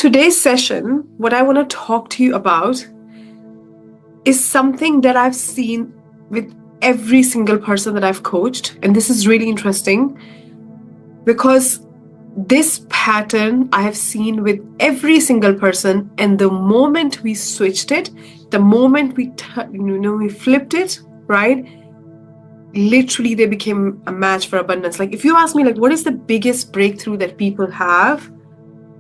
today's session, what I want to talk to you about is something that I've seen with every single person that I've coached. And this is really interesting because this pattern I have seen with every single person. And the moment we switched it, the moment we flipped it, right? Literally, they became a match for abundance. Like if you ask me, like, what is the biggest breakthrough that people have?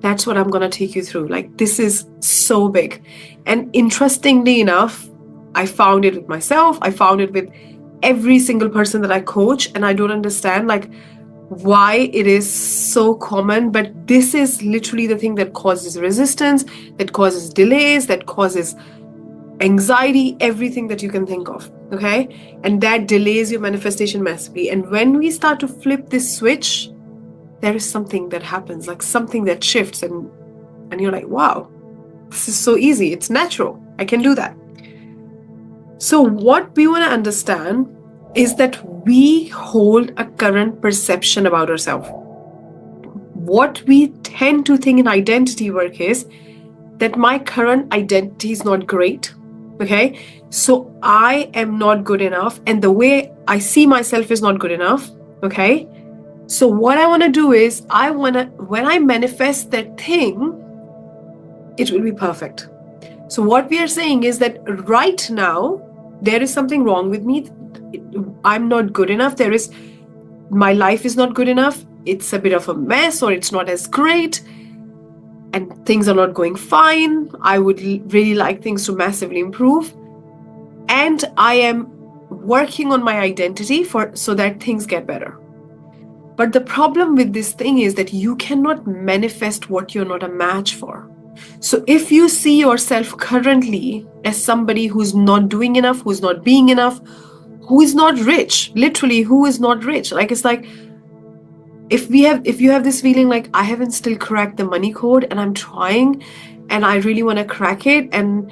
That's what I'm going to take you through. Like, this is so big. And interestingly enough, I found it with myself. I found it with every single person that I coach. And I don't understand like why it is so common. But this is literally the thing that causes resistance, that causes delays, that causes anxiety, everything that you can think of. Okay. And that delays your manifestation massively. And when we start to flip this switch, there is something that happens, like something that shifts, and you're like, wow, this is so easy. It's natural. I can do that. So what we want to understand is that we hold a current perception about ourselves. What we tend to think in identity work is that my current identity is not great. Okay. So I am not good enough. And the way I see myself is not good enough. Okay. So what I want to do is when I manifest that thing, it will be perfect. So what we are saying is that right now, there is something wrong with me. I'm not good enough. My life is not good enough. It's a bit of a mess, or it's not as great. And things are not going fine. I would really like things to massively improve. And I am working on my identity so that things get better. But the problem with this thing is that you cannot manifest what you're not a match for. So if you see yourself currently as somebody who's not doing enough, who's not being enough, who is not rich, literally who is not rich, like it's like if you have this feeling like I haven't still cracked the money code and I'm trying and I really want to crack it and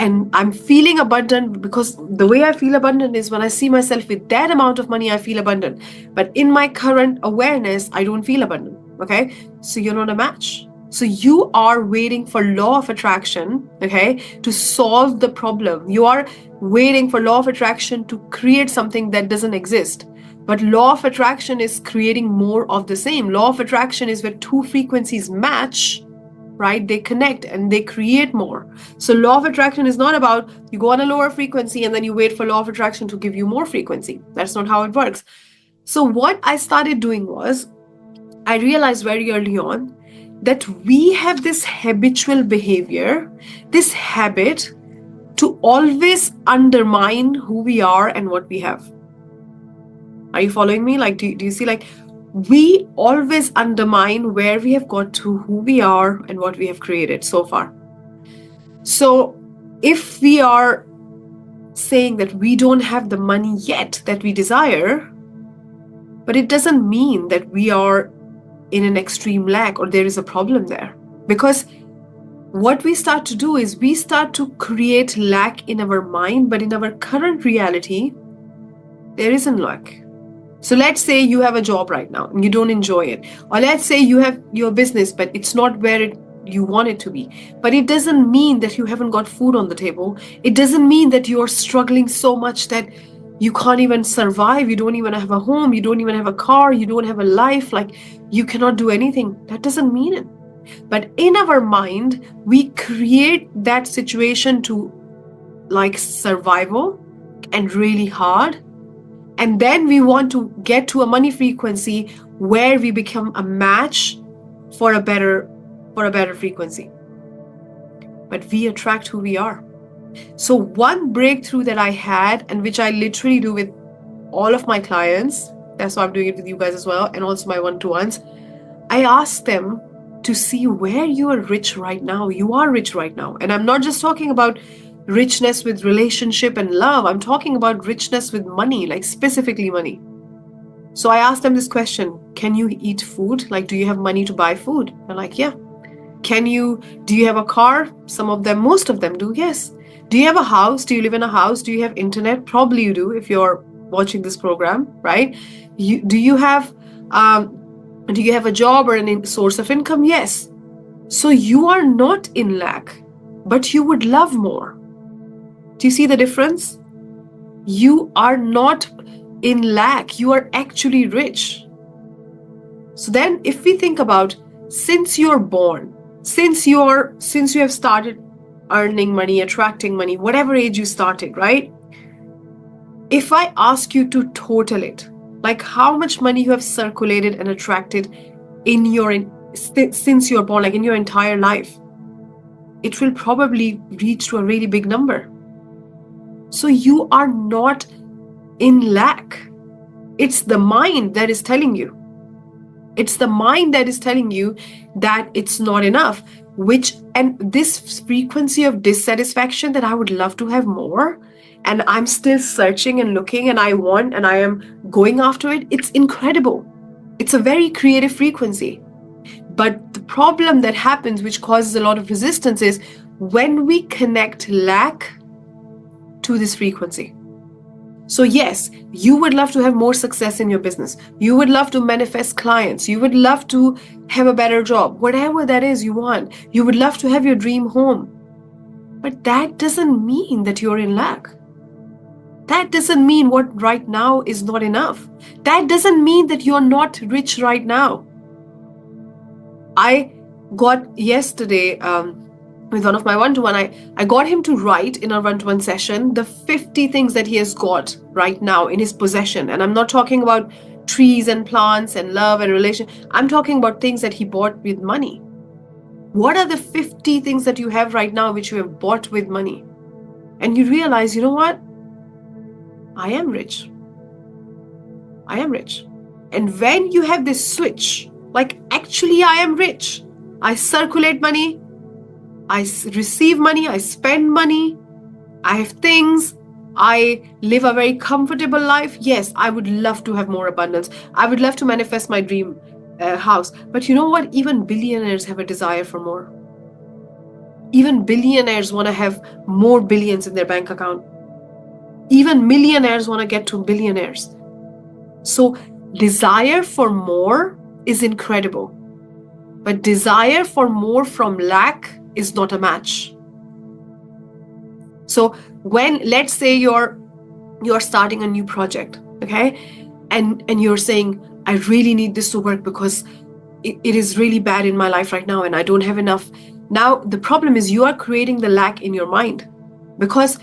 I'm feeling abundant, because the way I feel abundant is when I see myself with that amount of money, I feel abundant. But in my current awareness, I don't feel abundant. Okay. So you're not a match. So you are waiting for law of attraction, okay, to solve the problem. You are waiting for law of attraction to create something that doesn't exist. But law of attraction is creating more of the same. Law of attraction is where two frequencies match, right? They connect and they create more. So law of attraction is not about you go on a lower frequency and then you wait for law of attraction to give you more frequency. That's not how it works. So what I started doing was, I realized very early on that we have this habitual behavior, this habit to always undermine who we are and what we have. Are you following me? Like, do you see, like, we always undermine where we have got to, who we are, and what we have created so far. So if we are saying that we don't have the money yet that we desire, but it doesn't mean that we are in an extreme lack or there is a problem there. Because what we start to do is we start to create lack in our mind, but in our current reality, there isn't lack. So let's say you have a job right now and you don't enjoy it. Or let's say you have your business, but it's not where you want it to be. But it doesn't mean that you haven't got food on the table. It doesn't mean that you're struggling so much that you can't even survive. You don't even have a home. You don't even have a car. You don't have a life. Like, you cannot do anything. That doesn't mean it. But in our mind, we create that situation to like survival and really hard. And then we want to get to a money frequency where we become a match for a better frequency. But we attract who we are. So one breakthrough that I had, and which I literally do with all of my clients, that's why I'm doing it with you guys as well, and also my one-to-ones, I ask them to see where you are rich right now. You are rich right now. And I'm not just talking about richness with relationship and love. I'm talking about richness with money, like specifically money. So I asked them this question: can you eat food? Like, do you have money to buy food? They're like, yeah. Do you have a car? Some of them, most of them do, yes. Do you have a house? Do you live in a house? Do you have internet? Probably you do if you're watching this program, right? Do you have a job or a source of income? Yes. So you are not in lack, but you would love more. Do you see the difference? You are not in lack, you are actually rich. So then if we think about, since you're born, since you have started earning money, attracting money, whatever age you started, right? If I ask you to total it, like how much money you have circulated and attracted since you're born, like in your entire life, it will probably reach to a really big number. So you are not in lack. It's the mind that is telling you. It's the mind that is telling you that it's not enough, and this frequency of dissatisfaction that I would love to have more, and I'm still searching and looking, and I want, and I am going after it. It's incredible. It's a very creative frequency. But the problem that happens, which causes a lot of resistance, is when we connect lack to this frequency. So yes, you would love to have more success in your business. You would love to manifest clients. You would love to have a better job, whatever that is you want. You would love to have your dream home. But that doesn't mean that you're in lack. That doesn't mean what right now is not enough. That doesn't mean that you're not rich right now. I got yesterday, with one of my one-to-one, I got him to write in our one-to-one session the 50 things that he has got right now in his possession. And I'm not talking about trees and plants and love and relation. I'm talking about things that he bought with money. What are the 50 things that you have right now which you have bought with money? And you realize, you know what? I am rich. I am rich. And when you have this switch, like actually I am rich, I circulate money, I receive money, I spend money, I have things, I live a very comfortable life. Yes, I would love to have more abundance. I would love to manifest my dream house. But you know what? Even billionaires have a desire for more. Even billionaires want to have more billions in their bank account. Even millionaires want to get to billionaires. So desire for more is incredible. But desire for more from lack is not a match. So when, let's say you're starting a new project, okay? And you're saying, I really need this to work because it is really bad in my life right now and I don't have enough. Now, the problem is you are creating the lack in your mind, because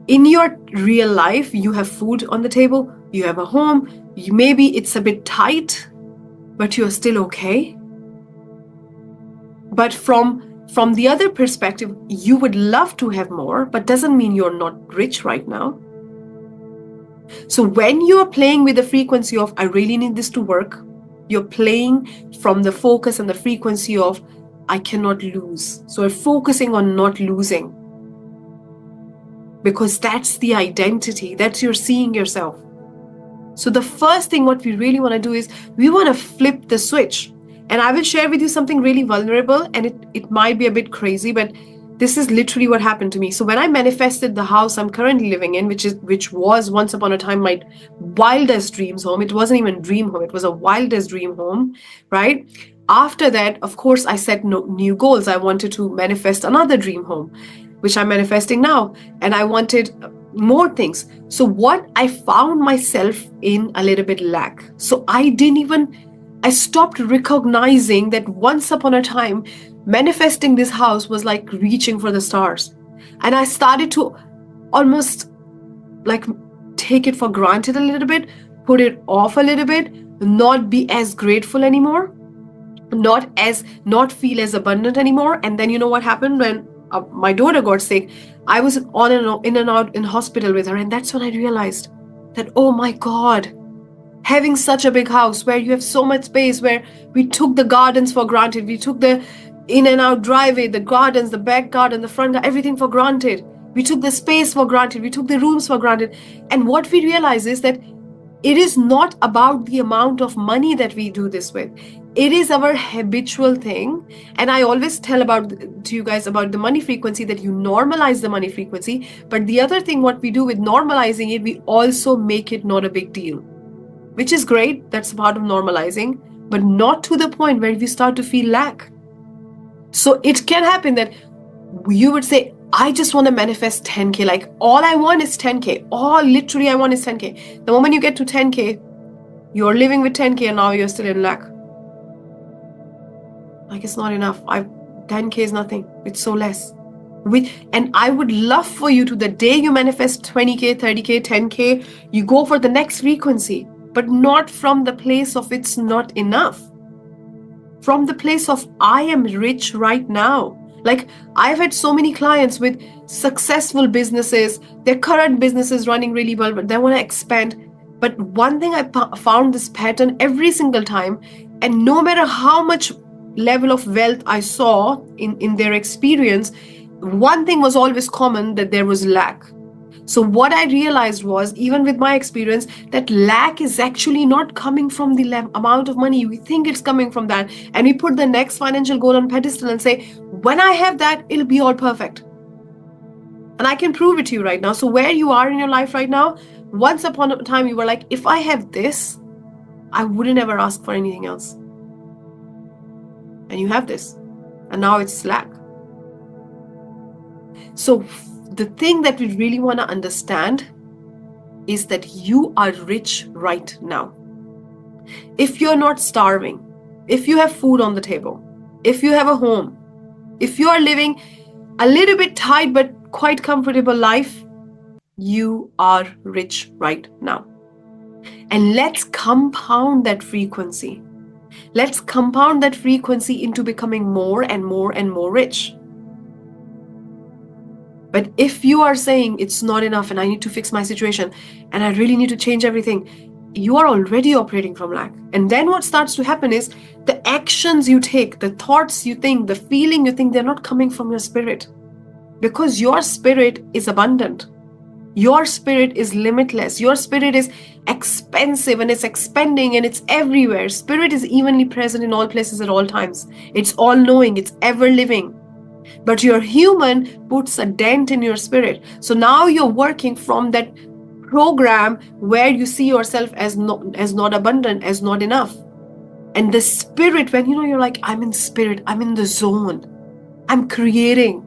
in your real life, you have food on the table, you have a home, maybe it's a bit tight, but you're still okay. But from the other perspective, you would love to have more, but doesn't mean you're not rich right now. So when you are playing with the frequency of, I really need this to work, you're playing from the focus and the frequency of, I cannot lose. So you're focusing on not losing, because that's the identity, that's you're seeing yourself. So the first thing what we really want to do is we want to flip the switch. And I will share with you something really vulnerable, and it might be a bit crazy, but this is literally what happened to me. So when I manifested the house I'm currently living in, which was once upon a time my wildest dreams home. It wasn't even dream home. It was a wildest dream home, right? After that, of course, I set new goals. I wanted to manifest another dream home, which I'm manifesting now. And I wanted more things. So what I found myself in a little bit lack. So I stopped recognizing that once upon a time, manifesting this house was like reaching for the stars. And I started to almost like take it for granted a little bit, put it off a little bit, not be as grateful anymore, not feel as abundant anymore. And then you know what happened when my daughter got sick? I was in and out in hospital with her. And that's when I realized that, oh my God, having such a big house where you have so much space, where we took the gardens for granted, we took the in and out driveway, the gardens, the back garden, the front garden, everything for granted. We took the space for granted, we took the rooms for granted. And what we realize is that it is not about the amount of money that we do this with. It is our habitual thing. And I always tell to you guys about the money frequency, that you normalize the money frequency. But the other thing, what we do with normalizing it, we also make it not a big deal, which is great. That's part of normalizing, but not to the point where we start to feel lack. So it can happen that you would say, I just want to manifest 10K. Like all I want is 10K. All literally I want is 10K. The moment you get to 10K, you're living with 10K and now you're still in lack. Like it's not enough. 10K is nothing. It's so less. And I would love for you to, the day you manifest 20K, 30K, 10K, you go for the next frequency, but not from the place of it's not enough. From the place of I am rich right now. Like I've had so many clients with successful businesses, their current business is running really well, but they want to expand. But one thing I found this pattern every single time, and no matter how much level of wealth I saw in their experience, one thing was always common, that there was lack. So what I realized was, even with my experience, that lack is actually not coming from the amount of money. We think it's coming from that. And we put the next financial goal on pedestal and say, when I have that, it'll be all perfect. And I can prove it to you right now. So where you are in your life right now, once upon a time, you were like, if I have this, I wouldn't ever ask for anything else. And you have this. And now it's lack. So the thing that we really want to understand is that you are rich right now. If you're not starving, if you have food on the table, if you have a home, if you are living a little bit tight but quite comfortable life, you are rich right now. And let's compound that frequency. Let's compound that frequency into becoming more and more and more rich. But if you are saying it's not enough and I need to fix my situation and I really need to change everything, you are already operating from lack. And then what starts to happen is the actions you take, the thoughts you think, the feeling you think, they're not coming from your spirit. Because your spirit is abundant. Your spirit is limitless. Your spirit is expansive and it's expanding and it's everywhere. Spirit is evenly present in all places at all times. It's all knowing. It's ever living. But your human puts a dent in your spirit. So now you're working from that program where you see yourself as not abundant, as not enough. And the spirit, when you're like, I'm in spirit, I'm in the zone, I'm creating,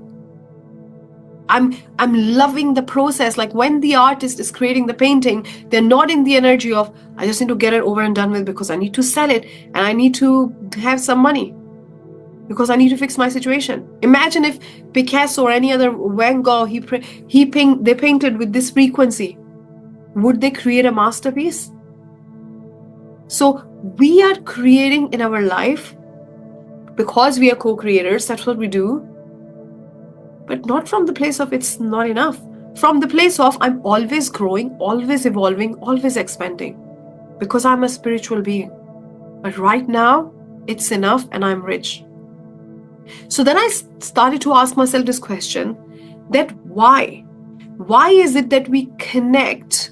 I'm loving the process. Like when the artist is creating the painting, they're not in the energy of, I just need to get it over and done with because I need to sell it and I need to have some money, because I need to fix my situation. Imagine if Picasso or any other Van Gogh, they painted with this frequency. Would they create a masterpiece? So we are creating in our life because we are co-creators. That's what we do. But not from the place of it's not enough. From the place of I'm always growing, always evolving, always expanding. Because I'm a spiritual being. But right now, it's enough and I'm rich. So then I started to ask myself this question, that why? Why is it that we connect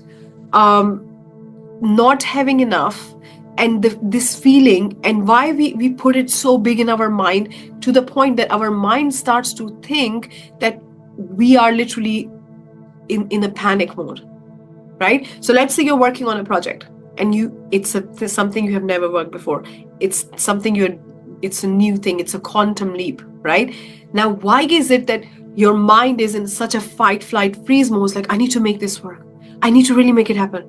not having enough and this feeling, and why we put it so big in our mind to the point that our mind starts to think that we are literally in a panic mode, right? So let's say you're working on a project and it's something you have never worked before. It's something it's a new thing. It's a quantum leap, right? Now, why is it that your mind is in such a fight, flight, freeze mode? It's like, I need to make this work. I need to really make it happen.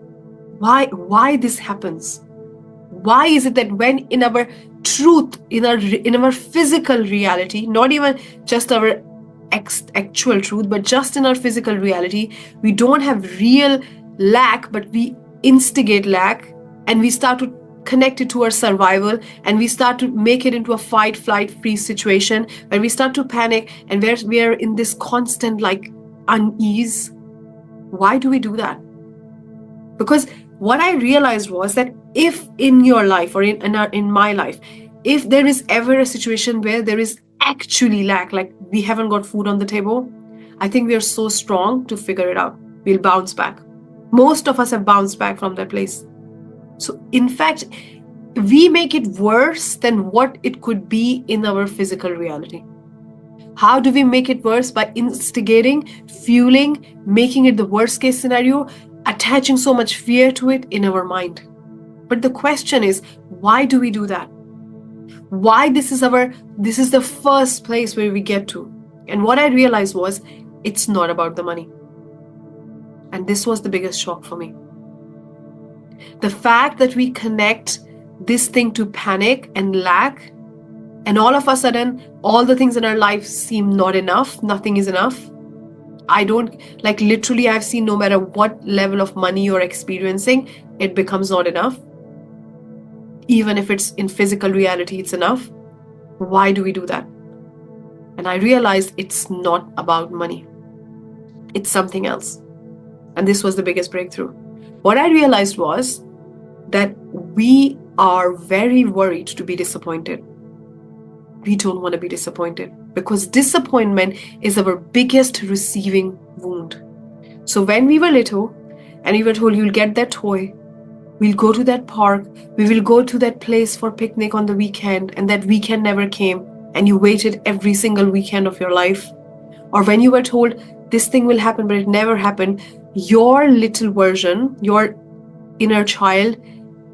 Why this happens? Why is it that when in our truth, in our physical reality, not even just our actual truth, but just in our physical reality, we don't have real lack, but we instigate lack and we start to connect it to our survival and we start to make it into a fight, flight, freeze situation where we start to panic and where we are in this constant like unease. Why do we do that? Because what I realized was that if in your life or in my life, if there is ever a situation where there is actually lack, like we haven't got food on the table, I think we are so strong to figure it out. We'll bounce back. Most of us have bounced back from that place. So in fact, we make it worse than what it could be in our physical reality. How do we make it worse? By instigating, fueling, making it the worst case scenario, attaching so much fear to it in our mind. But the question is, why do we do that? why this is the first place where we get to. And what I realized was, it's not about the money. And this was the biggest shock for me. The fact that we connect this thing to panic and lack, and all of a sudden, all the things in our life seem not enough. Nothing is enough. Literally, I've seen no matter what level of money you're experiencing, it becomes not enough. Even if it's in physical reality, it's enough. Why do we do that? And I realized it's not about money. It's something else. And this was the biggest breakthrough. What I realized was that we are very worried to be disappointed. We don't want to be disappointed, because disappointment is our biggest receiving wound. So when we were little and we were told, you'll get that toy, we'll go to that park, we will go to that place for picnic on the weekend, and that weekend never came, and you waited every single weekend of your life. Or when you were told this thing will happen but it never happened, your little version, your inner child,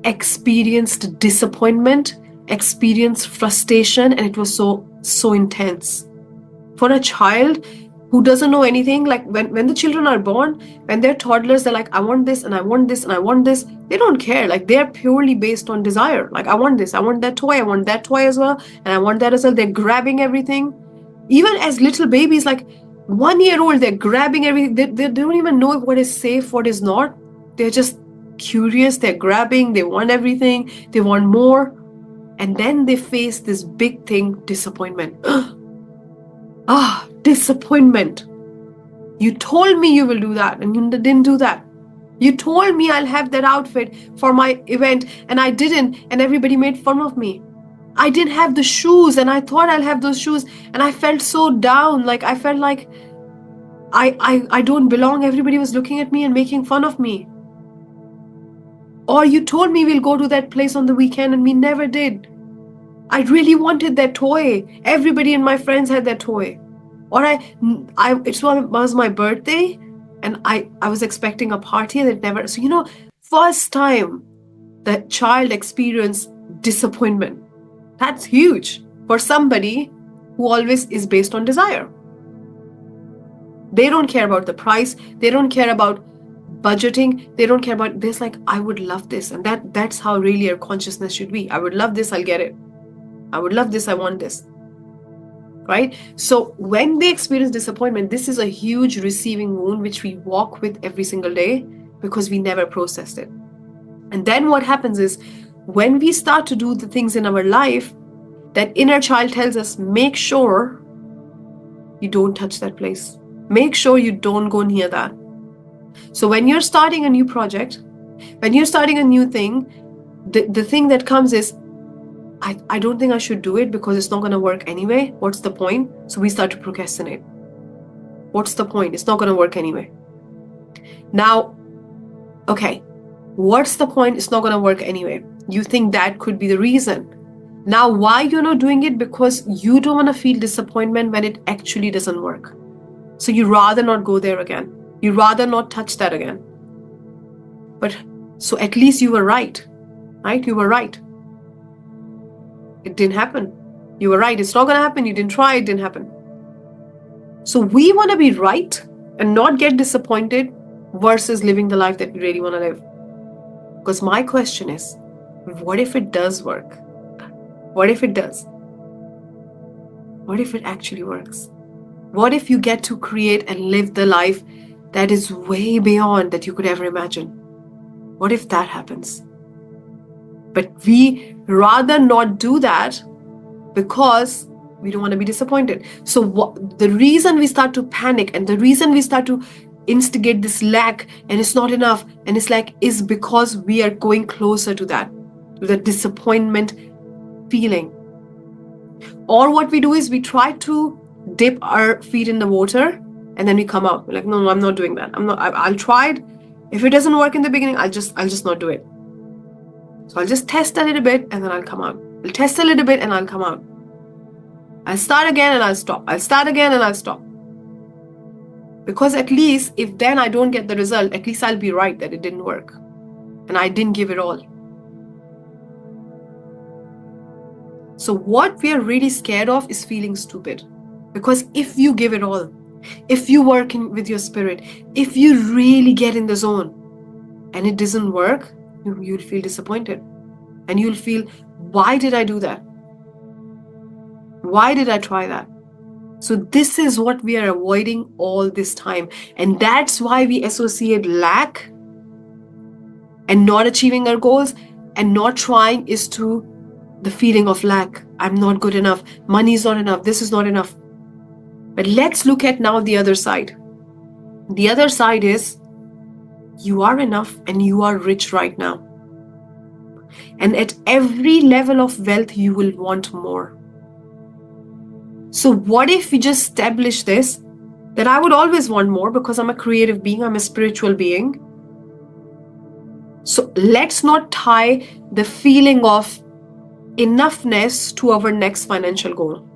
experienced disappointment, experienced frustration, and it was so intense. For a child who doesn't know anything, like when the children are born, when they're toddlers, they're like, I want this and I want this and I want this. They don't care. Like, they're purely based on desire. Like, I want this, I want that toy, I want that toy as well, and I want that as well. They're grabbing everything. Even as little babies, like 1 year old, they're grabbing everything. They don't even know what is safe, what is not. They're just curious, they're grabbing, they want everything, they want more. And then they face this big thing, disappointment. Disappointment. You told me you will do that and you didn't do that. You told me I'll have that outfit for my event and I didn't, and everybody made fun of me. I didn't have the shoes and I thought I'll have those shoes, and I felt so down. Like, I felt like I don't belong. Everybody was looking at me and making fun of me. Or you told me we'll go to that place on the weekend and we never did. I really wanted that toy. Everybody and my friends had that toy. Or it was my birthday and I was expecting a party that never. So, first time the child experienced disappointment. That's huge for somebody who always is based on desire. They don't care about the price. They don't care about budgeting. They don't care about this. Like, I would love this. And that's how really our consciousness should be. I would love this. I'll get it. I would love this. I want this. Right? So when they experience disappointment, this is a huge receiving wound which we walk with every single day because we never processed it. And then what happens is, when we start to do the things in our life, that inner child tells us, make sure you don't touch that place. Make sure you don't go near that. So when you're starting a new project, when you're starting a new thing, the thing that comes is, I don't think I should do it because it's not going to work anyway. What's the point? So we start to procrastinate. What's the point? It's not going to work anyway. Now, okay, what's the point? It's not going to work anyway. You think that could be the reason. Now, why you're not doing it? Because you don't want to feel disappointment when it actually doesn't work. So you rather not go there again. You rather not touch that again. But so at least you were right? You were right. It didn't happen. You were right. It's not going to happen. You didn't try. It didn't happen. So we want to be right and not get disappointed versus living the life that we really want to live. Because my question is, what if it does work? What if it does? What if it actually works? What if you get to create and live the life that is way beyond that you could ever imagine? What if that happens? But we rather not do that because we don't want to be disappointed. So the reason we start to panic and the reason we start to instigate this lack and it's not enough and it's like, is because we are going closer to that, to the disappointment feeling. Or what we do is we try to dip our feet in the water and then we come out. We're like, no, I'm not doing that. I'll try it. If it doesn't work in the beginning, I'll just not do it. So I'll just test a little bit and then I'll come out. I'll test a little bit and I'll come out. I'll start again and I'll stop. I'll start again and I'll stop. Because at least if then I don't get the result, at least I'll be right that it didn't work. And I didn't give it all. So what we are really scared of is feeling stupid. Because if you give it all, if you work with your spirit, if you really get in the zone and it doesn't work, you'll feel disappointed. And you'll feel, why did I do that? Why did I try that? So this is what we are avoiding all this time. And that's why we associate lack and not achieving our goals and not trying is to the feeling of lack. I'm not good enough. Money is not enough. This is not enough. But let's look at now the other side. The other side is you are enough and you are rich right now. And at every level of wealth, you will want more. So what if we just establish this, that I would always want more because I'm a creative being, I'm a spiritual being. So let's not tie the feeling of enoughness to our next financial goal.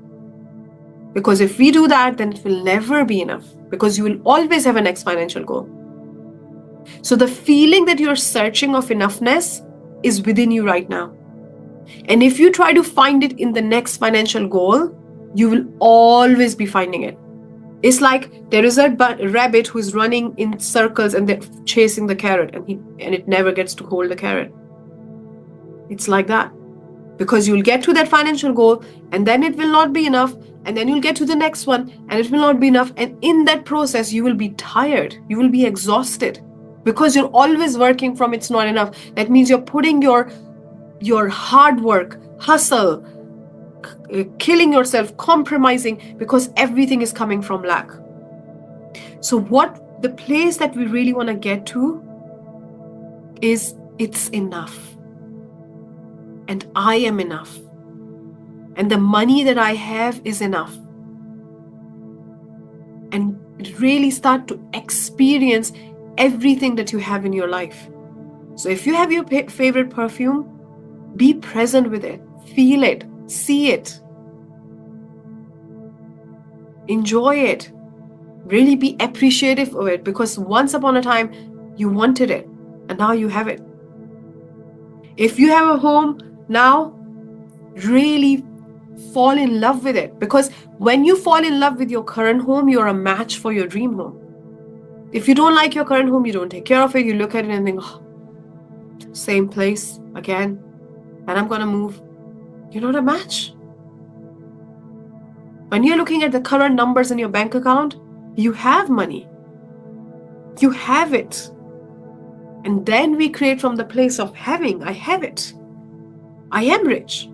Because if we do that, then it will never be enough because you will always have a next financial goal. So the feeling that you're searching of enoughness is within you right now. And if you try to find it in the next financial goal, you will always be finding it. It's like there is a rabbit who is running in circles and they're chasing the carrot and it never gets to hold the carrot. It's like that. Because you'll get to that financial goal and then it will not be enough. And then you'll get to the next one and it will not be enough. And in that process, you will be tired. You will be exhausted because you're always working from it's not enough. That means you're putting your hard work, hustle, killing yourself, compromising because everything is coming from lack. So what the place that we really want to get to is it's enough. And I am enough. And the money that I have is enough. And really start to experience everything that you have in your life. So if you have your favorite perfume, be present with it, feel it, see it, enjoy it, really be appreciative of it because once upon a time you wanted it and now you have it. If you have a home now, really fall in love with it because when you fall in love with your current home, you're a match for your dream home. If you don't like your current home, you don't take care of it, you look at it and think, oh, same place again, and I'm gonna move. You're not a match. When you're looking at the current numbers in your bank account, you have money. You have it. And then we create from the place of having, I have it. I am rich.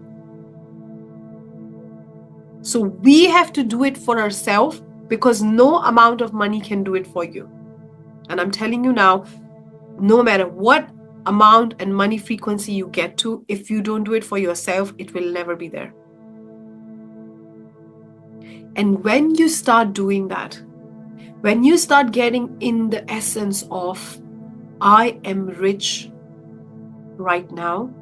So we have to do it for ourselves because no amount of money can do it for you. And I'm telling you now, no matter what amount and money frequency you get to, if you don't do it for yourself, it will never be there. And when you start doing that, when you start getting in the essence of, I am rich right now,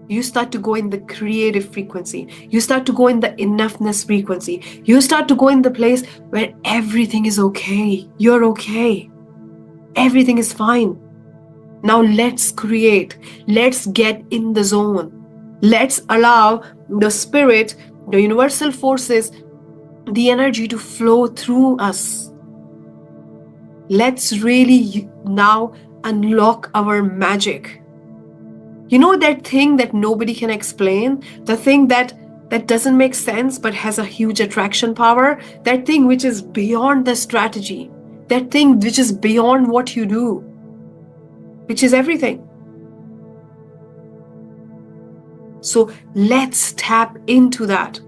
you start to go in the creative frequency. You start to go in the enoughness frequency. You start to go in the place where everything is okay. You're okay. Everything is fine. Now let's create. Let's get in the zone. Let's allow the spirit, the universal forces, the energy to flow through us. Let's really now unlock our magic. You know that thing that nobody can explain? The thing that doesn't make sense but has a huge attraction power? That thing which is beyond the strategy. That thing which is beyond what you do. Which is everything. So let's tap into that.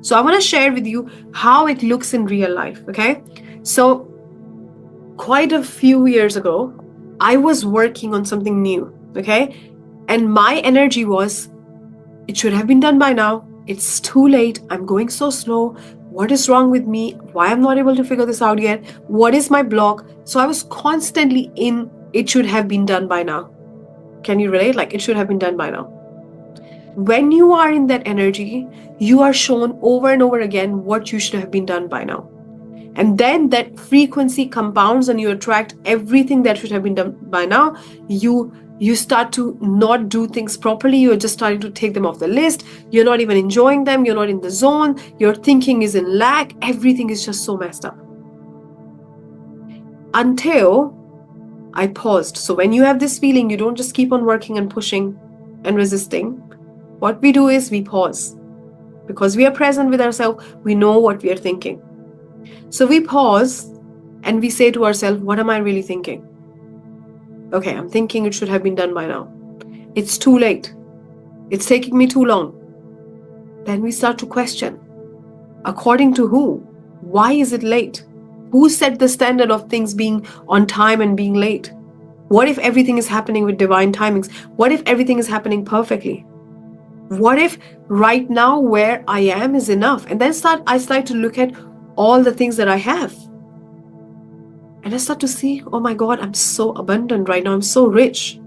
So I want to share with you how it looks in real life, okay? So quite a few years ago, I was working on something new, okay? And my energy was, it should have been done by now. It's too late. I'm going so slow. What is wrong with me? Why I'm not able to figure this out yet? What is my block? So I was constantly in, it should have been done by now. Can you relate? Like, it should have been done by now. When you are in that energy, you are shown over and over again what you should have been done by now. And then that frequency compounds and you attract everything that should have been done by now. You You start to not do things properly. You're just starting to take them off the list. You're not even enjoying them. You're not in the zone. Your thinking is in lack. Everything is just so messed up. Until I paused. So when you have this feeling, you don't just keep on working and pushing and resisting. What we do is we pause. Because we are present with ourselves, we know what we are thinking. So we pause and we say to ourselves, what am I really thinking? Okay, I'm thinking it should have been done by now. It's too late. It's taking me too long. Then we start to question. According to who? Why is it late? Who set the standard of things being on time and being late? What if everything is happening with divine timings? What if everything is happening perfectly? What if right now where I am is enough? And then I start to look at all the things that I have. And I start to see, oh my God, I'm so abundant right now. I'm so rich.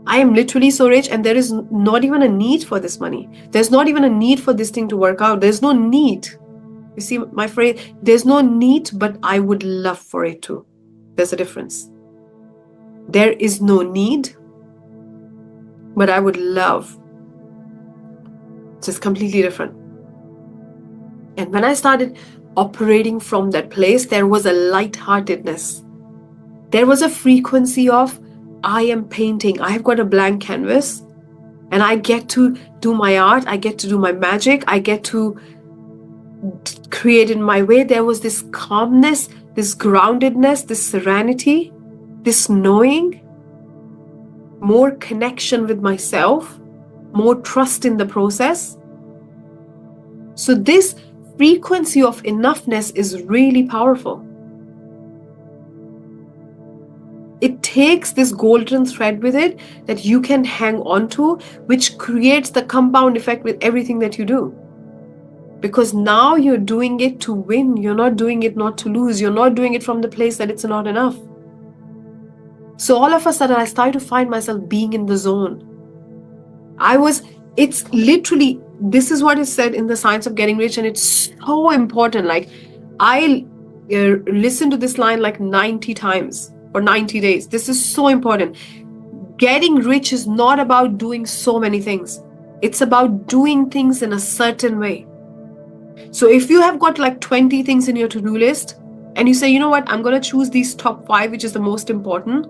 I am literally so rich, and there is not even a need for this money. There's not even a need for this thing to work out. There's no need. You see my phrase, there's no need, but I would love for it to. There's a difference. There is no need, but I would love. It's just completely different. And when I started operating from that place, there was a lightheartedness. There was a frequency of, I am painting. I have got a blank canvas and I get to do my art. I get to do my magic. I get to create in my way. There was this calmness, this groundedness, this serenity, this knowing, more connection with myself, more trust in the process. So this frequency of enoughness is really powerful. It takes this golden thread with it that you can hang on to, which creates the compound effect with everything that you do. Because now you're doing it to win. You're not doing it not to lose. You're not doing it from the place that it's not enough. So all of a sudden, I started to find myself being in the zone. It's literally, this is what is said in the Science of Getting Rich, and it's so important. Like, I listened to this line like 90 times or 90 days. This is so important. Getting rich is not about doing so many things. It's about doing things in a certain way. So if you have got like 20 things in your to-do list and you say, you know what, I'm going to choose these top 5, which is the most important,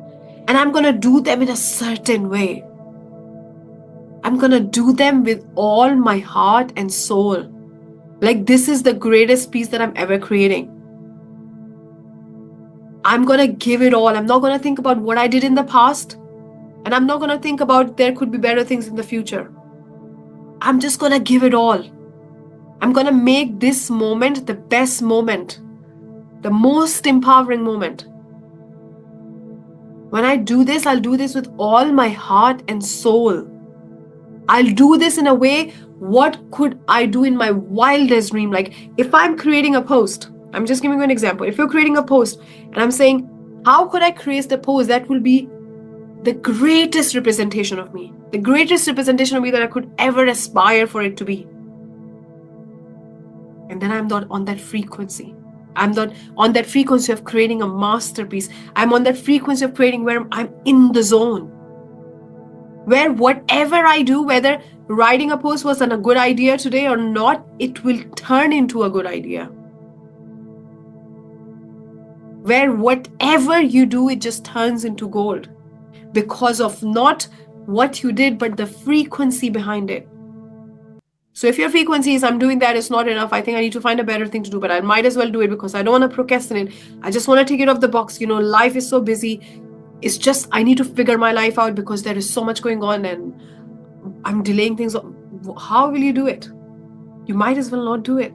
and I'm going to do them in a certain way. I'm going to do them with all my heart and soul. Like, this is the greatest piece that I'm ever creating. I'm going to give it all. I'm not going to think about what I did in the past. And I'm not going to think about there could be better things in the future. I'm just going to give it all. I'm going to make this moment the best moment, the most empowering moment. When I do this, I'll do this with all my heart and soul. I'll do this in a way, what could I do in my wildest dream? Like, if I'm creating a post, I'm just giving you an example. If you're creating a post and I'm saying, how could I create the post that will be the greatest representation of me, the greatest representation of me that I could ever aspire for it to be? And then I'm not on that frequency. I'm not on that frequency of creating a masterpiece. I'm on that frequency of creating where I'm in the zone. Where whatever I do, whether writing a post was a good idea today or not, it will turn into a good idea. Where whatever you do, it just turns into gold. Because of not what you did, but the frequency behind it. So if your frequency is, I'm doing that, it's not enough, I think I need to find a better thing to do, but I might as well do it because I don't want to procrastinate. I just want to take it off the box. You know, life is so busy. It's just, I need to figure my life out because there is so much going on and I'm delaying things. How will you do it? You might as well not do it.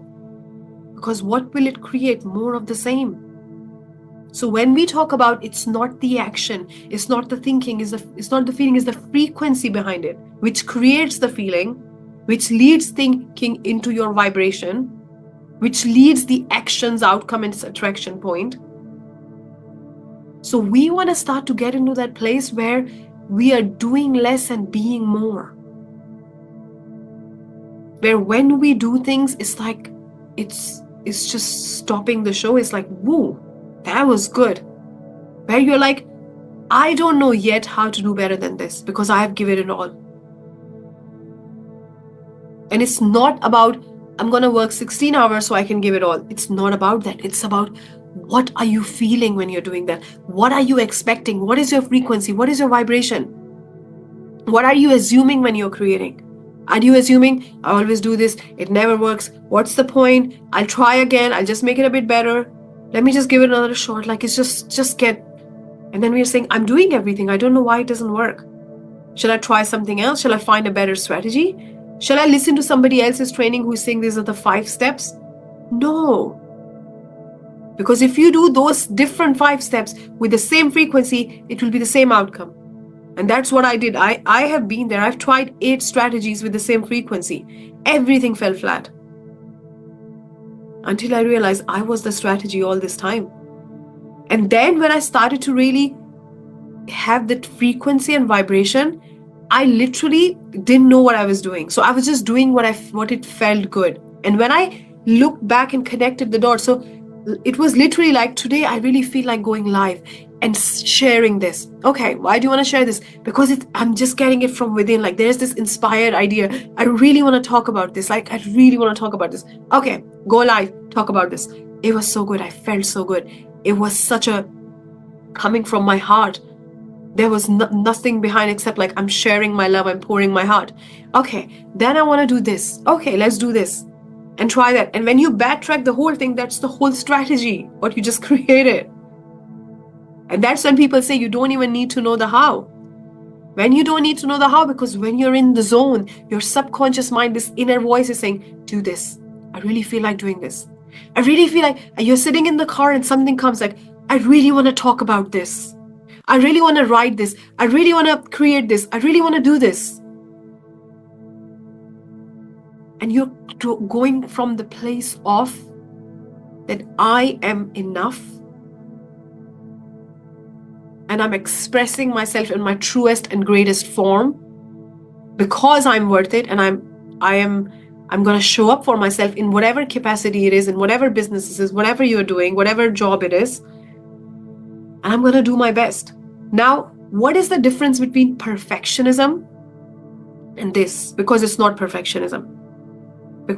Because what will it create? More of the same. So when we talk about, it's not the action, it's not the thinking, it's not the feeling, it's the frequency behind it, which creates the feeling, which leads thinking into your vibration, which leads the actions, outcome, and attraction point. So we want to start to get into that place where we are doing less and being more. Where when we do things, it's like, it's just stopping the show. It's like, woo, that was good. Where you're like, I don't know yet how to do better than this because I have given it all. And it's not about, I'm going to work 16 hours so I can give it all. It's not about that. It's about, what are you feeling when you're doing that? What are you expecting? What is your frequency? What is your vibration? What are you assuming when you're creating? Are you assuming, I always do this, it never works, what's the point? I'll try again, I'll just make it a bit better. Let me just give it another shot. Like, it's just get. And then we're saying, I'm doing everything. I don't know why it doesn't work. Shall I try something else? Shall I find a better strategy? Shall I listen to somebody else's training who's saying these are the 5 steps? No. Because if you do those different 5 steps with the same frequency, it will be the same outcome. And that's what I did. I have been there. I've tried 8 strategies with the same frequency. Everything fell flat. Until I realized I was the strategy all this time. And then when I started to really have that frequency and vibration, I literally didn't know what I was doing. So I was just doing what it felt good. And when I looked back and connected the dots, so it was literally like, today I really feel like going live and sharing this. Okay, why do you want to share this? Because I'm just getting it from within. Like, there's this inspired idea. I really want to talk about this. Like, I really want to talk about this. Okay, go live, talk about this. It was so good. I felt so good. It was such a coming from my heart. There was nothing behind except like, I'm sharing my love, I'm pouring my heart. Okay, then I want to do this. Okay, let's do this and try that. And when you backtrack the whole thing, that's the whole strategy, what you just created. And that's when people say you don't even need to know the how. When you don't need to know the how, because when you're in the zone, your subconscious mind, this inner voice is saying, do this. I really feel like doing this. I really feel like you're sitting in the car and something comes like, I really want to talk about this. I really want to write this. I really want to create this. I really want to do this. And you're going from the place of that I am enough. And I'm expressing myself in my truest and greatest form because I'm worth it. And I'm going to show up for myself in whatever capacity it is, in whatever business it is, whatever you're doing, whatever job it is. And I'm going to do my best. Now, what is the difference between perfectionism and this? Because it's not perfectionism.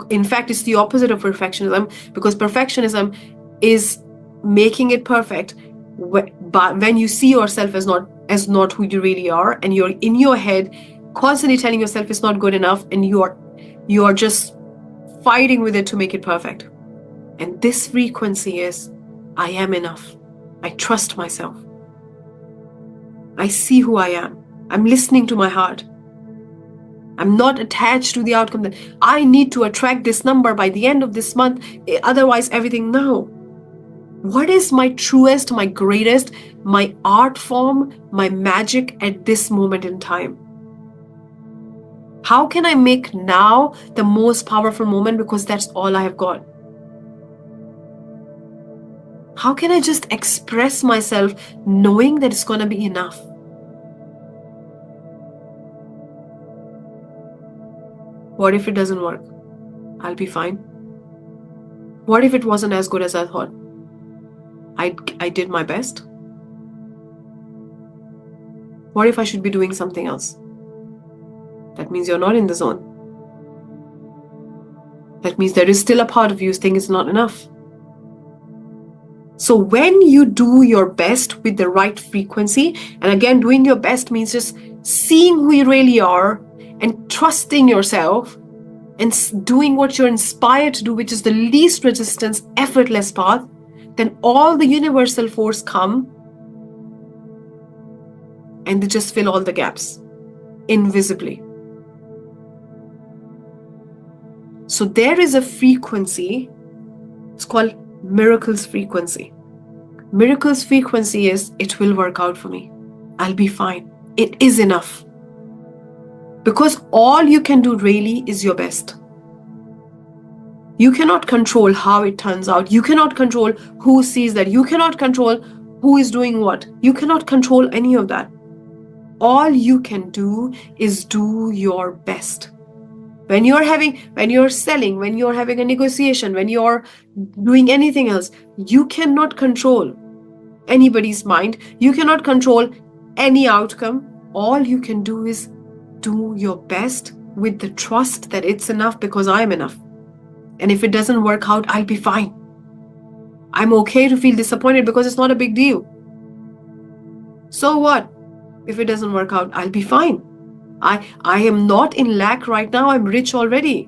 In fact, it's the opposite of perfectionism, because perfectionism is making it perfect. But when you see yourself as not who you really are, and you're in your head constantly telling yourself it's not good enough, and you are just fighting with it to make it perfect. And this frequency is, I am enough. I trust myself. I see who I am. I'm listening to my heart. I'm not attached to the outcome that I need to attract this number by the end of this month, otherwise everything. No. What is my truest, my greatest, my art form, my magic at this moment in time? How can I make now the most powerful moment, because that's all I have got? How can I just express myself knowing that it's going to be enough? What if it doesn't work? I'll be fine. What if it wasn't as good as I thought? I did my best. What if I should be doing something else? That means you're not in the zone. That means there is still a part of you saying it's not enough. So when you do your best with the right frequency, and again, doing your best means just seeing who you really are and trusting yourself and doing what you're inspired to do, which is the least resistance, effortless path, then all the universal force come and they just fill all the gaps invisibly. So there is a frequency, it's called miracles frequency. Miracles frequency is, it will work out for me. I'll be fine. It is enough. Because all you can do really is your best. You cannot control how it turns out. You cannot control who sees that. You cannot control who is doing what. You cannot control any of that. All you can do is do your best. When you're selling, when you're having a negotiation, when you're doing anything else, you cannot control anybody's mind. You cannot control any outcome, all you can do is do your best with the trust that it's enough because I'm enough. And if it doesn't work out, I'll be fine. I'm okay to feel disappointed because it's not a big deal. So what? If it doesn't work out, I'll be fine. I am not in lack right now. I'm rich already.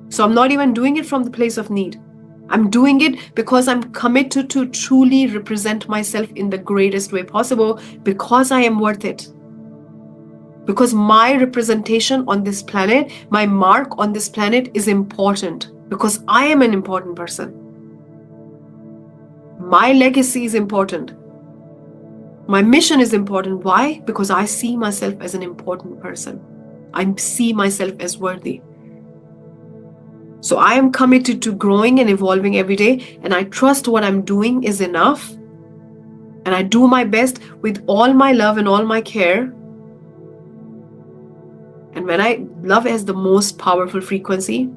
So I'm not even doing it from the place of need. I'm doing it because I'm committed to truly represent myself in the greatest way possible, because I am worth it. Because my representation on this planet, my mark on this planet is important, because I am an important person. My legacy is important. My mission is important. Why? Because I see myself as an important person. I see myself as worthy. So I am committed to growing and evolving every day, and I trust what I'm doing is enough. And I do my best with all my love and all my care. And when love has the most powerful frequency,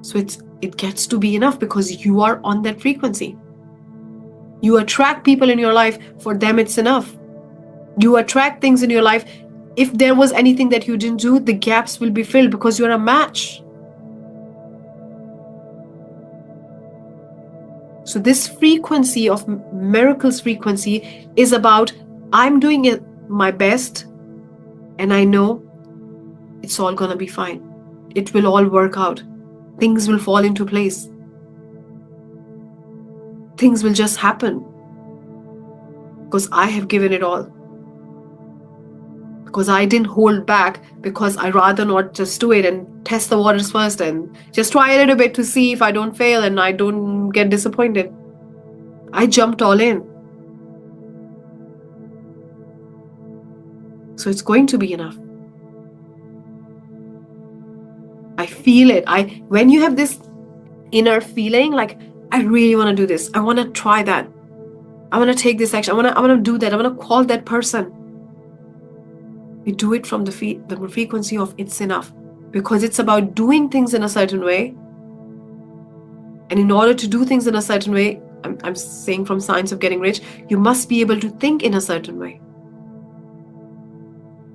so it gets to be enough because you are on that frequency. You attract people in your life, for them it's enough. You attract things in your life. If there was anything that you didn't do, the gaps will be filled because you're a match. So this frequency of miracles frequency is about, I'm doing it my best, and I know it's all gonna be fine. It will all work out. Things will fall into place. Things will just happen because I have given it all. Because I didn't hold back, because I rather not just do it and test the waters first and just try a little bit to see if I don't fail and I don't get disappointed. I jumped all in. So it's going to be enough. I feel it. When you have this inner feeling, like, I really want to do this. I want to try that. I want to take this action. I want to do that. I want to call that person. We do it from the frequency of it's enough, because it's about doing things in a certain way. And in order to do things in a certain way, I'm saying from Science of Getting Rich, you must be able to think in a certain way.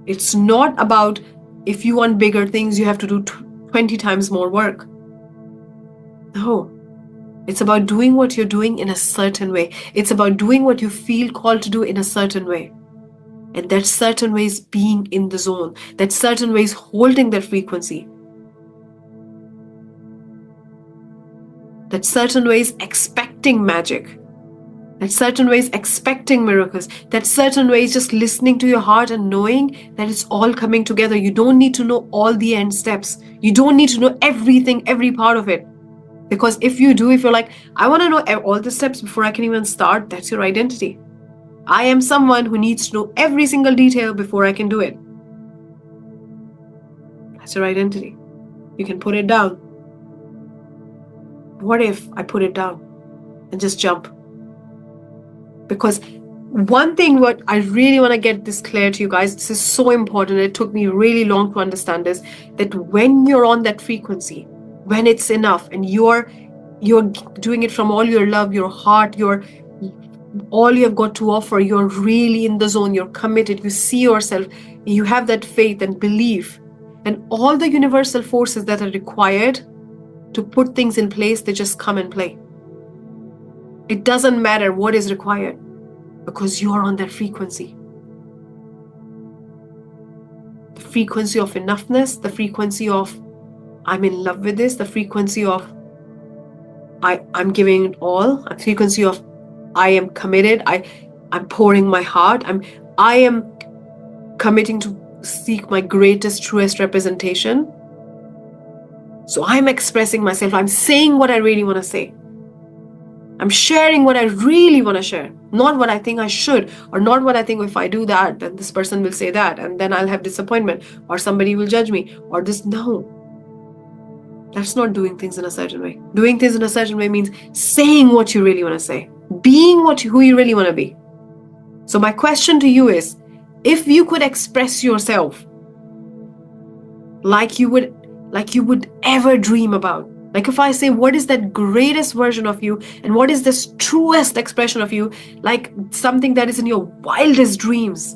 It's not about, if you want bigger things, you have to do 20 times more work. No. It's about doing what you're doing in a certain way. It's about doing what you feel called to do in a certain way. And that certain way is being in the zone. That certain way is holding that frequency. That certain way is expecting magic. That certain way is expecting miracles. That certain way is just listening to your heart and knowing that it's all coming together. You don't need to know all the end steps. You don't need to know everything, every part of it. Because if you do, if you're like, I want to know all the steps before I can even start, that's your identity. I am someone who needs to know every single detail before I can do it. That's your identity. You can put it down. What if I put it down and just jump? Because one thing what I really want to get this clear to you guys, this is so important, it took me really long to understand this, that when you're on that frequency, when it's enough and you're doing it from all your love, your heart, all you have got to offer, you're really in the zone, you're committed, you see yourself, you have that faith and belief, and all the universal forces that are required to put things in place, they just come and play. It doesn't matter what is required, because you are on that frequency. The frequency of enoughness, the frequency of I'm in love with this, the frequency of I'm giving it all, the frequency of I am committed, I'm pouring my heart, I am committing to seek my greatest, truest representation. So I'm expressing myself, I'm saying what I really want to say. I'm sharing what I really want to share, not what I think I should, or not what I think if I do that, then this person will say that, and then I'll have disappointment, or somebody will judge me, or this. No. That's not doing things in a certain way. Doing things in a certain way means saying what you really want to say, being who you really want to be. So my question to you is, if you could express yourself like you would ever dream about, Like if I say, what is that greatest version of you? And what is this truest expression of you? Like something that is in your wildest dreams.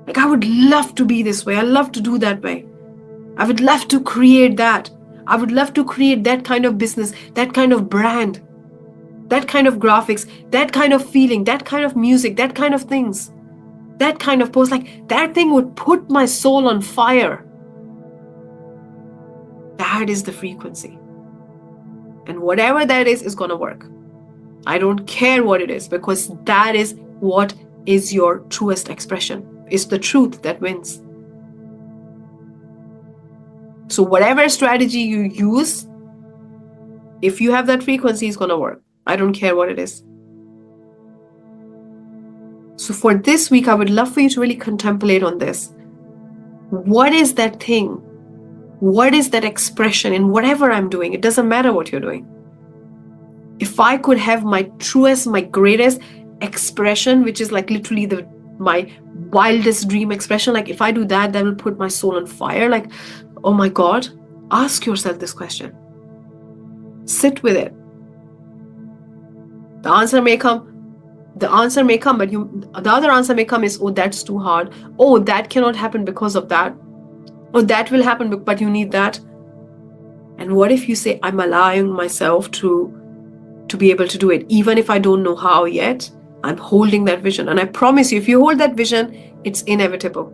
Like I would love to be this way. I love to do that way. I would love to create that. I would love to create that kind of business, that kind of brand, that kind of graphics, that kind of feeling, that kind of music, that kind of things, that kind of post. Like that thing would put my soul on fire. That is the frequency. And whatever that is going to work. I don't care what it is, because that is what is your truest expression. It's the truth that wins. So whatever strategy you use, if you have that frequency, it's going to work. I don't care what it is. So for this week, I would love for you to really contemplate on this. What is that thing? What is that expression in whatever I'm doing? It doesn't matter what you're doing. If I could have my truest, my greatest expression, which is like literally my wildest dream expression, like if I do that, that will put my soul on fire. Like, oh my God, ask yourself this question. Sit with it. The answer may come, but the other answer may come is, oh, that's too hard. Oh, that cannot happen because of that. Oh, that will happen, but you need that. And what if you say, I'm allowing myself to be able to do it, even if I don't know how yet? I'm holding that vision. And I promise you, if you hold that vision, it's inevitable.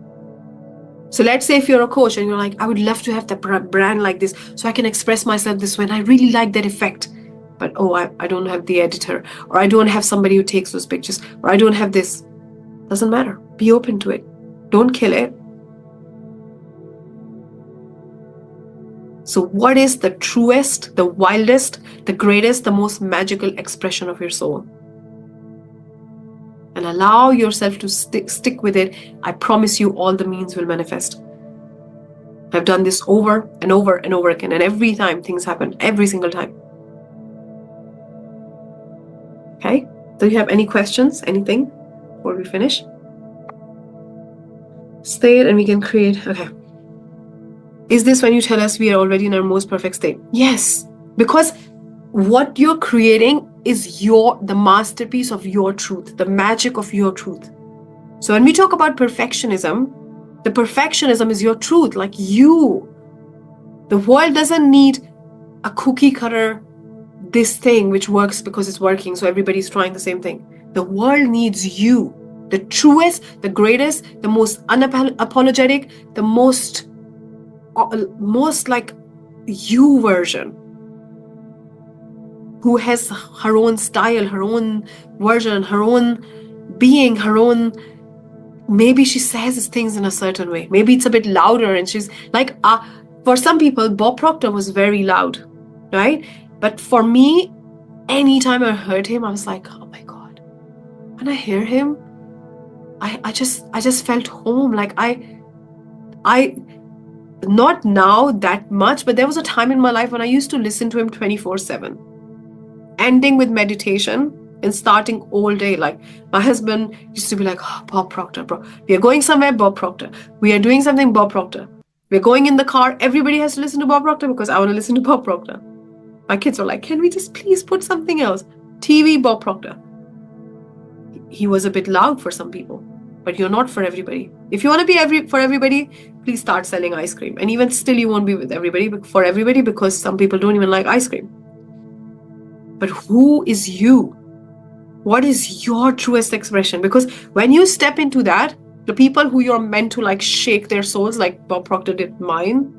So let's say if you're a coach and you're like, I would love to have that brand like this so I can express myself this way, and I really like that effect. But oh, I don't have the editor, or I don't have somebody who takes those pictures, or I don't have this. Doesn't matter. Be open to it. Don't kill it. So what is the truest, the wildest, the greatest, the most magical expression of your soul? And allow yourself to stick with it. I promise you, all the means will manifest. I've done this over and over and over again, and every time things happen, every single time. Okay? Do you have any questions, anything before we finish? Stay it and we can create. Okay. Is this when you tell us we are already in our most perfect state? Yes, because what you're creating is the masterpiece of your truth, the magic of your truth. So when we talk about perfectionism, the perfectionism is your truth, like you. The world doesn't need a cookie cutter, this thing which works because it's working, so everybody's trying the same thing. The world needs you, the truest, the greatest, the most unapologetic, the most like you version, who has her own style, her own version, her own being, her own, maybe she says things in a certain way, maybe it's a bit louder, and she's like, for some people, Bob Proctor was very loud, right? But for me, anytime I heard him, I was like, oh my God. When I hear him, I just felt home. Like I not now that much, but there was a time in my life when I used to listen to him 24/7, ending with meditation and starting all day. Like my husband used to be like, oh, Bob Proctor, bro. We are going somewhere, Bob Proctor. We are doing something, Bob Proctor. We're going in the car, everybody has to listen to Bob Proctor because I want to listen to Bob Proctor. My kids were like, can we just please put something else? TV, Bob Proctor. He was a bit loud for some people, but you're not for everybody. If you want to be for everybody, please start selling ice cream. And even still, you won't be with everybody, but for everybody, because some people don't even like ice cream. But who is you? What is your truest expression? Because when you step into that, the people who you're meant to like shake their souls, like Bob Proctor did mine,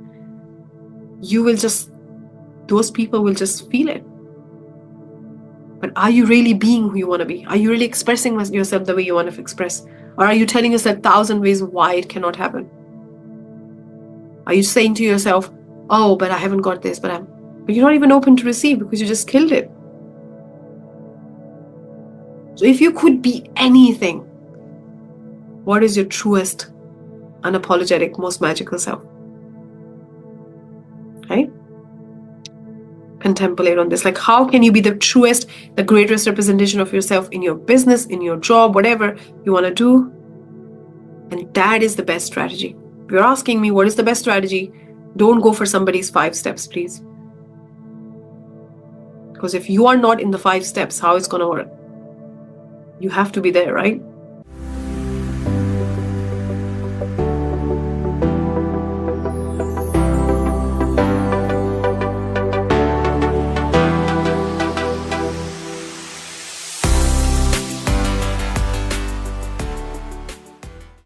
those people will just feel it. But are you really being who you want to be? Are you really expressing yourself the way you want to express? Or are you telling yourself 1,000 ways why it cannot happen? Are you saying to yourself, oh, but I haven't got this, but you're not even open to receive because you just killed it. So if you could be anything, what is your truest, unapologetic, most magical self? Okay? Contemplate on this. Like, how can you be the truest, the greatest representation of yourself in your business, in your job, whatever you want to do? And that is the best strategy. If you're asking me what is the best strategy, don't go for somebody's 5 steps, please. Because if you are not in the 5 steps, how it's going to work? You have to be there, right?